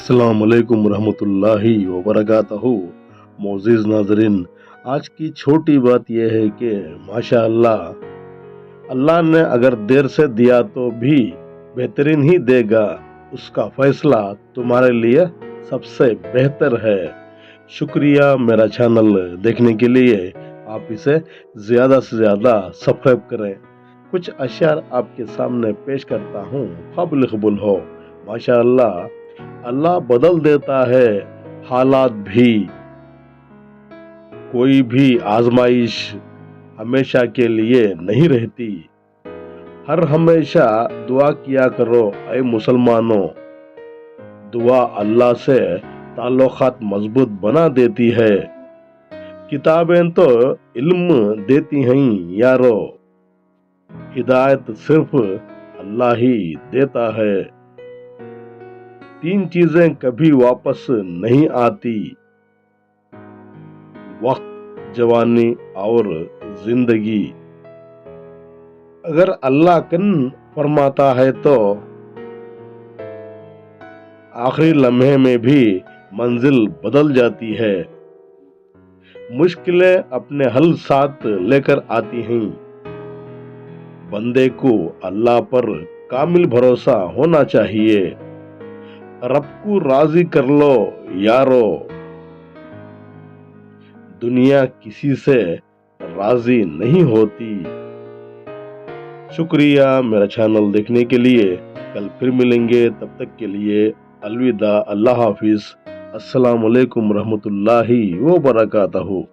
अस्सलाम वालेकुम रहमतुल्लाहि व बरकातहू। मोअज़्ज़िज़ नाज़रीन, आज की छोटी बात यह है कि माशा अल्लाह ने अगर देर से दिया तो भी बेहतरीन ही देगा। उसका फैसला तुम्हारे लिए सबसे बेहतर है। शुक्रिया मेरा चैनल देखने के लिए। आप इसे ज़्यादा से ज़्यादा सब्सक्राइब करें। कुछ अशार आपके सामने पेश करता हूँ, काबिल कबूल हो। माशा अल्लाह बदल देता है हालात भी। कोई भी आजमाइश हमेशा के लिए नहीं रहती। हर हमेशा दुआ किया करो ऐ मुसलमानों। दुआ अल्लाह से ताल्लुकात मजबूत बना देती है। किताबें तो इल्म देती हैं यारो, हिदायत सिर्फ अल्लाह ही देता है। तीन चीजें कभी वापस नहीं आती, वक्त, जवानी और जिंदगी। अगर अल्लाह कन फरमाता है तो आखिरी लम्हे में भी मंजिल बदल जाती है। मुश्किलें अपने हल साथ लेकर आती हैं। बंदे को अल्लाह पर कामिल भरोसा होना चाहिए। रब को राजी कर लो यारो, दुनिया किसी से राजी नहीं होती। शुक्रिया मेरा चैनल देखने के लिए। कल फिर मिलेंगे, तब तक के लिए अलविदा, अल्लाह हाफिज। अस्सलाम वालेकुम रहमतुल्लाहि व बरकातहू।